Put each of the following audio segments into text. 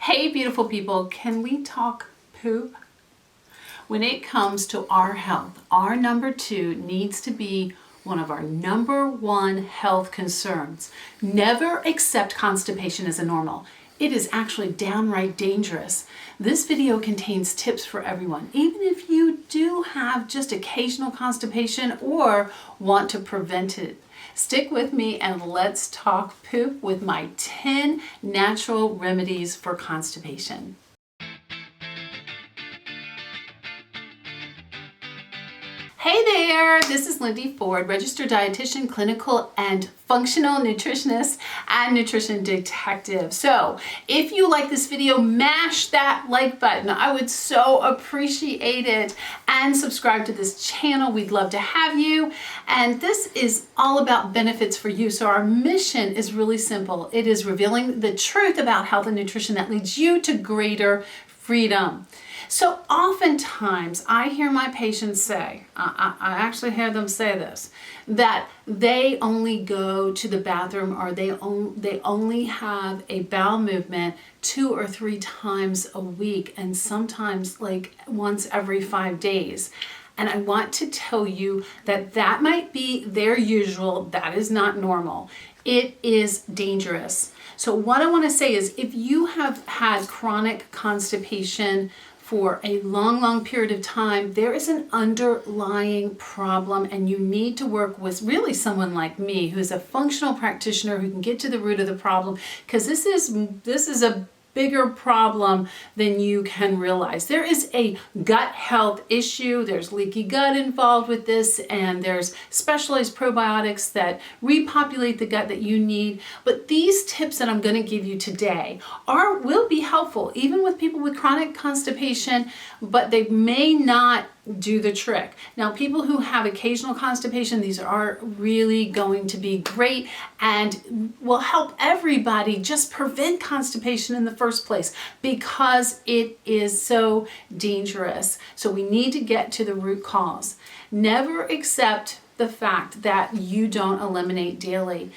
Hey beautiful people, can we talk poop? When it comes to our health, our number 2 needs to be one of our number 1 health concerns. Never accept constipation as a normal. It is actually downright dangerous. This video contains tips for everyone, even if you do have just occasional constipation or want to prevent it. Stick with me and let's talk poop with my 10 natural remedies for constipation. Hey there, this is Lindy Ford, registered dietitian, clinical and functional nutritionist and nutrition detective. So if you like this video, mash that like button. I would so appreciate it, and subscribe to this channel. We'd love to have you. And this is all about benefits for you. So our mission is really simple. It is revealing the truth about health and nutrition that leads you to greater freedom. So oftentimes I hear my patients say, I actually hear them say this, that they only go to the bathroom or they only have a bowel movement 2 or 3 times a week, and sometimes like once every 5 days. And I want to tell you that that might be their usual. That is not normal. It is dangerous. So what I want to say is, if you have had chronic constipation for a long period of time, there is an underlying problem, and you need to work with really someone like me, who's a functional practitioner who can get to the root of the problem, because this is a bigger problem than you can realize. There is a gut health issue. There's leaky gut involved with this, and there's specialized probiotics that repopulate the gut that you need. But these tips that I'm going to give you today will be helpful even with people with chronic constipation, but they may not do the trick. Now, people who have occasional constipation, these are really going to be great and will help everybody just prevent constipation in the first place, because it is so dangerous. So we need to get to the root cause. Never accept the fact that you don't eliminate daily.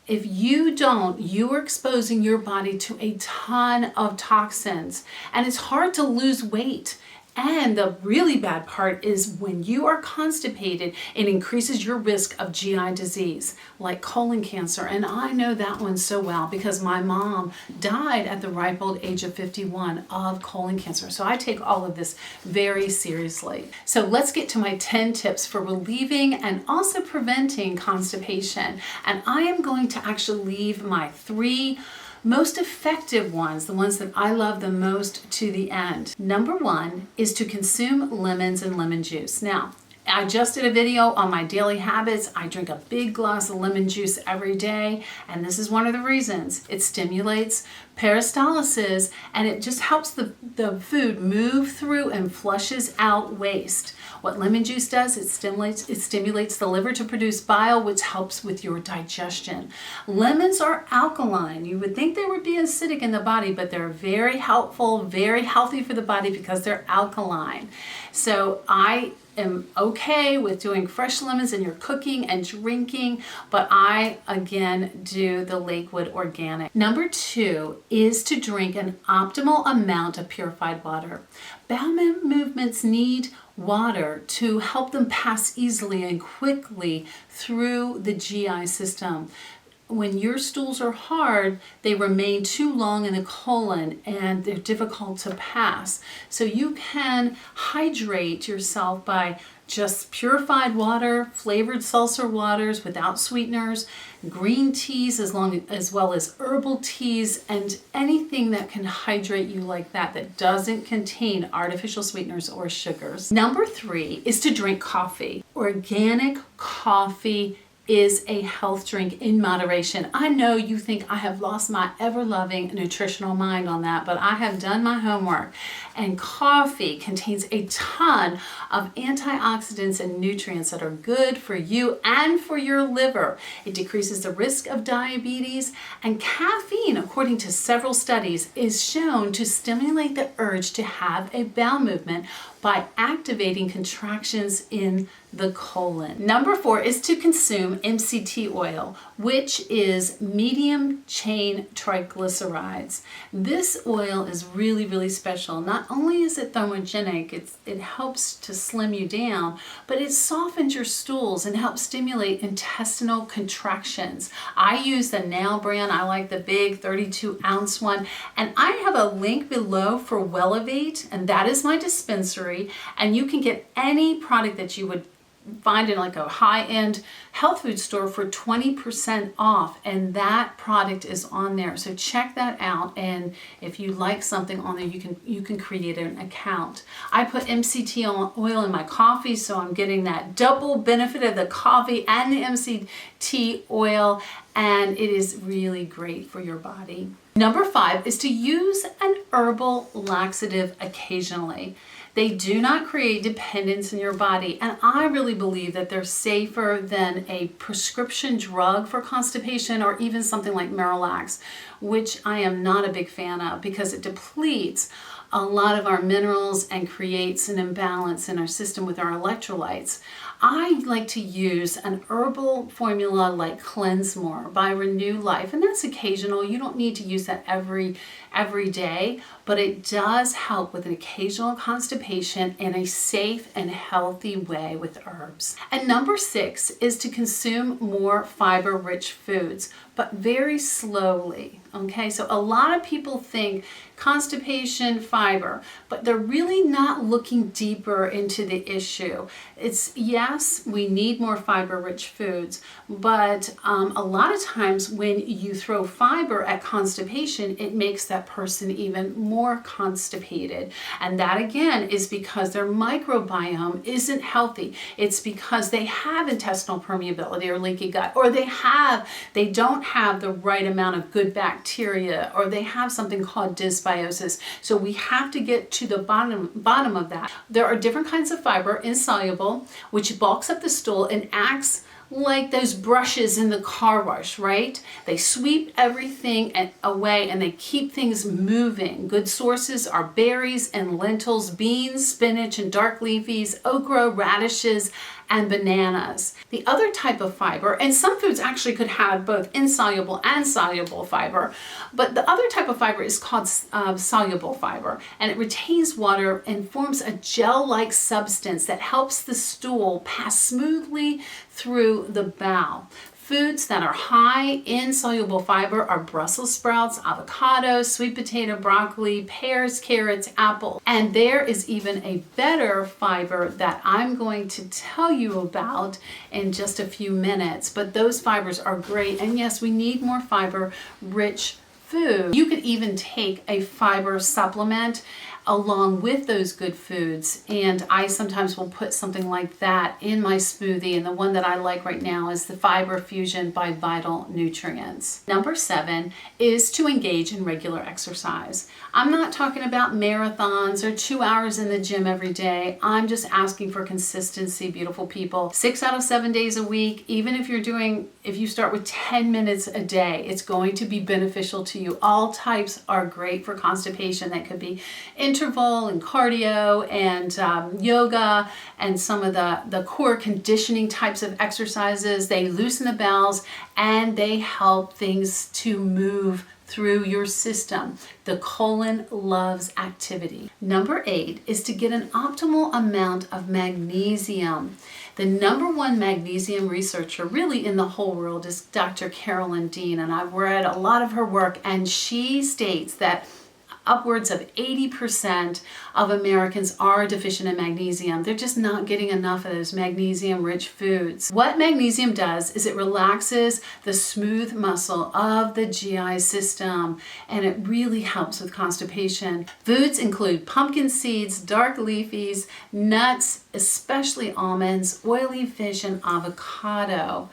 If you don't, you are exposing your body to a ton of toxins, and it's hard to lose weight. And the really bad part is, when you are constipated, it increases your risk of GI disease like colon cancer. And I know that one so well because my mom died at the ripe old age of 51 of colon cancer. So I take all of this very seriously. So let's get to my 10 tips for relieving and also preventing constipation. And I am going to actually leave my 3 most effective ones, the ones that I love the most, to the end. Number 1 is to consume lemons and lemon juice. Now, I just did a video on my daily habits. I drink a big glass of lemon juice every day, and this is one of the reasons. It stimulates peristalsis, and it just helps the food move through and flushes out waste. What lemon juice does, it stimulates the liver to produce bile, which helps with your digestion. Lemons are alkaline. You would think they would be acidic in the body, but they're very helpful, very healthy for the body because they're alkaline. So I am okay with doing fresh lemons in your cooking and drinking, but I again do the Lakewood organic. Number 2 is to drink an optimal amount of purified water. Bowel movements need water to help them pass easily and quickly through the GI system. When your stools are hard, they remain too long in the colon and they're difficult to pass. So you can hydrate yourself by just purified water, flavored seltzer waters without sweeteners, green teas as well as herbal teas, and anything that can hydrate you like that doesn't contain artificial sweeteners or sugars. Number 3 is to drink coffee. Organic coffee is a health drink in moderation. I know you think I have lost my ever-loving nutritional mind on that, but I have done my homework. And coffee contains a ton of antioxidants and nutrients that are good for you and for your liver. It decreases the risk of diabetes, and caffeine, according to several studies, is shown to stimulate the urge to have a bowel movement by activating contractions in the colon. Number 4 is to consume MCT oil, which is medium chain triglycerides. This oil is really, really special. Not only is it thermogenic, it helps to slim you down, but it softens your stools and helps stimulate intestinal contractions. I use the Now brand. I like the big 32-ounce one. And I have a link below for Wellevate, and that is my dispensary. And you can get any product that you would find in like a high-end health food store for 20% off, and that product is on there. So check that out, and if you like something on there, you can create an account. I put MCT oil in my coffee, so I'm getting that double benefit of the coffee and the MCT oil, and it is really great for your body. Number 5 is to use an herbal laxative occasionally. They do not create dependence in your body, and I really believe that they're safer than a prescription drug for constipation or even something like Miralax, which I am not a big fan of because it depletes a lot of our minerals and creates an imbalance in our system with our electrolytes. I like to use an herbal formula like Cleanse More by Renew Life, and that's occasional. You don't need to use that every day, but it does help with an occasional constipation in a safe and healthy way with herbs. And number 6 is to consume more fiber-rich foods, but very slowly. Okay, so a lot of people think constipation, fiber, but they're really not looking deeper into the issue. It's, yes, we need more fiber-rich foods, but a lot of times when you throw fiber at constipation, it makes that person even more constipated. And that again is because their microbiome isn't healthy. It's because they have intestinal permeability or leaky gut, or they don't have the right amount of good bacteria, or they have something called dysbiosis. So we have to get to the bottom of that. There are different kinds of fiber, insoluble, which bulks up the stool and acts like those brushes in the car wash, right? They sweep everything away and they keep things moving. Good sources are berries and lentils, beans, spinach and dark leafies, okra, radishes, and bananas. The other type of fiber, and some foods actually could have both insoluble and soluble fiber, but the other type of fiber is called soluble fiber, and it retains water and forms a gel-like substance that helps the stool pass smoothly through the bowel. Foods that are high in soluble fiber are Brussels sprouts, avocados, sweet potato, broccoli, pears, carrots, apple. And there is even a better fiber that I'm going to tell you about in just a few minutes. But those fibers are great. And yes, we need more fiber-rich food. You could even take a fiber supplement along with those good foods, and I sometimes will put something like that in my smoothie, and the one that I like right now is the Fiber Fusion by Vital Nutrients. Number 7 is to engage in regular exercise. I'm not talking about marathons or 2 hours in the gym every day. I'm just asking for consistency, beautiful people. 6 out of 7 days a week, even if you start with 10 minutes a day, it's going to be beneficial to you. All types are great for constipation. That could be interval and cardio and yoga and some of the core conditioning types of exercises. They loosen the bowels and they help things to move through your system. The colon loves activity. Number 8 is to get an optimal amount of magnesium. The number 1 magnesium researcher really in the whole world is Dr. Carolyn Dean, and I've read a lot of her work, and she states that upwards of 80% of Americans are deficient in magnesium. They're just not getting enough of those magnesium-rich foods. What magnesium does is it relaxes the smooth muscle of the GI system, and it really helps with constipation. Foods include pumpkin seeds, dark leafies, nuts, especially almonds, oily fish, and avocado.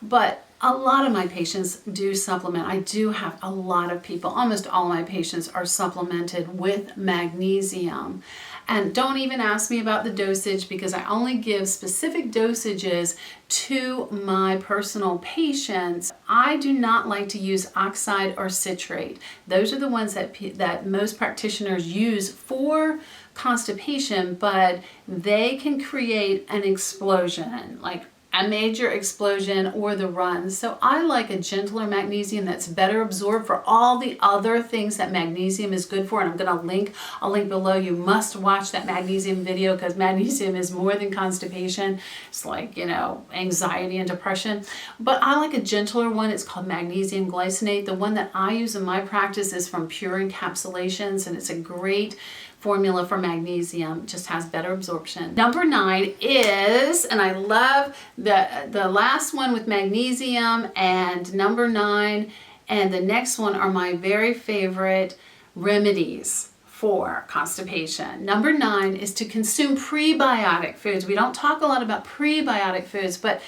But A lot of my patients do supplement. I do have a lot of people, almost all my patients are supplemented with magnesium. And don't even ask me about the dosage, because I only give specific dosages to my personal patients. I do not like to use oxide or citrate. Those are the ones that most practitioners use for constipation, but they can create an explosion, like a major explosion or the runs. So I like a gentler magnesium that's better absorbed for all the other things that magnesium is good for. And I'll link below. You must watch that magnesium video, because magnesium is more than constipation. It's like, anxiety and depression. But I like a gentler one. It's called Magnesium Glycinate. The one that I use in my practice is from Pure Encapsulations, and it's a great formula for magnesium. Just has better absorption. Number 9 is, and I love the last one with magnesium, and number 9 and the next one are my very favorite remedies for constipation. Number 9 is to consume prebiotic foods. We don't talk a lot about prebiotic foods, but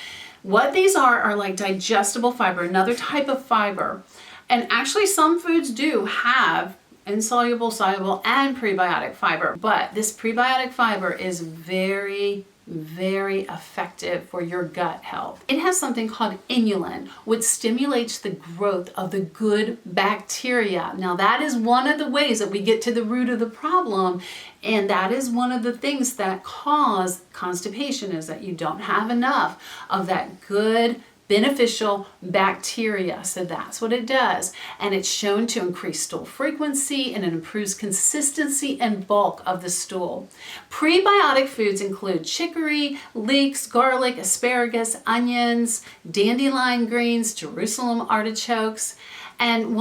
what these are like digestible fiber, another type of fiber. And actually some foods do have insoluble, soluble, and prebiotic fiber. But this prebiotic fiber is very, very effective for your gut health. It has something called inulin, which stimulates the growth of the good bacteria. Now that is one of the ways that we get to the root of the problem, and that is one of the things that cause constipation, is that you don't have enough of that good beneficial bacteria. So that's what it does. And it's shown to increase stool frequency, and it improves consistency and bulk of the stool. Prebiotic foods include chicory, leeks, garlic, asparagus, onions, dandelion greens, Jerusalem artichokes. And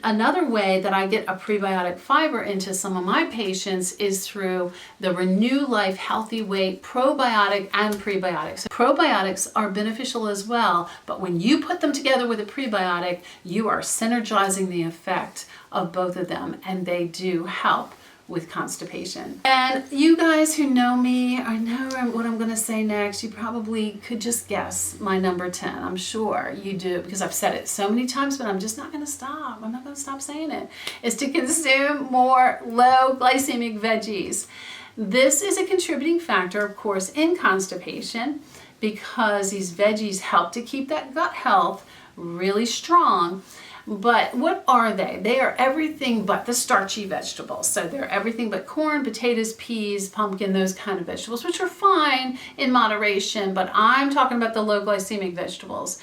another way that I get a prebiotic fiber into some of my patients is through the Renew Life Healthy Weight probiotic and prebiotics. So probiotics are beneficial as well, but when you put them together with a prebiotic, you are synergizing the effect of both of them, and they do help with constipation. And you guys who know me, I know what I'm going to say next. You probably could just guess my number 10. I'm sure you do, because I've said it so many times, but I'm just not going to stop. I'm not going to stop saying it. Is to consume more low glycemic veggies. This is a contributing factor, of course, in constipation, because these veggies help to keep that gut health really strong. But what are they? They are everything but the starchy vegetables. So they're everything but corn, potatoes, peas, pumpkin, those kind of vegetables, which are fine in moderation, but I'm talking about the low glycemic vegetables.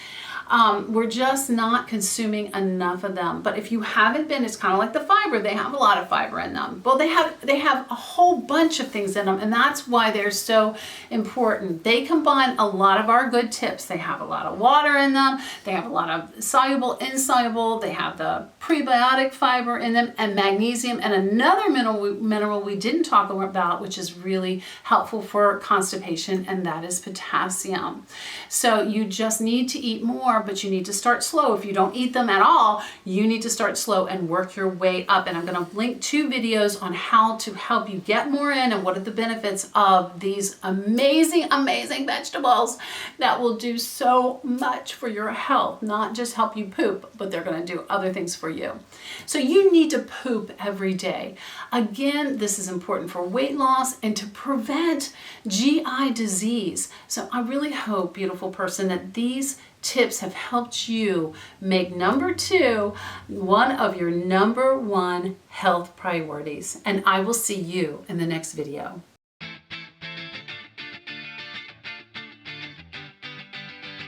We're just not consuming enough of them. But if you haven't been, it's kind of like the fiber. They have a lot of fiber in them. Well, they have a whole bunch of things in them, and that's why they're so important. They combine a lot of our good tips. They have a lot of water in them. They have a lot of soluble, insoluble. They have the prebiotic fiber in them, and magnesium, and another mineral we didn't talk about, which is really helpful for constipation, and that is potassium. So you just need to eat more, but you need to start slow. If you don't eat them at all, you need to start slow and work your way up. And I'm going to link 2 videos on how to help you get more in, and what are the benefits of these amazing, amazing vegetables that will do so much for your health. Not just help you poop, but they're going to do other things for you. So you need to poop every day. Again, this is important for weight loss and to prevent GI disease. So I really hope, beautiful person, that these tips have helped you make number 2 one of your number 1 health priorities. And I will see you in the next video.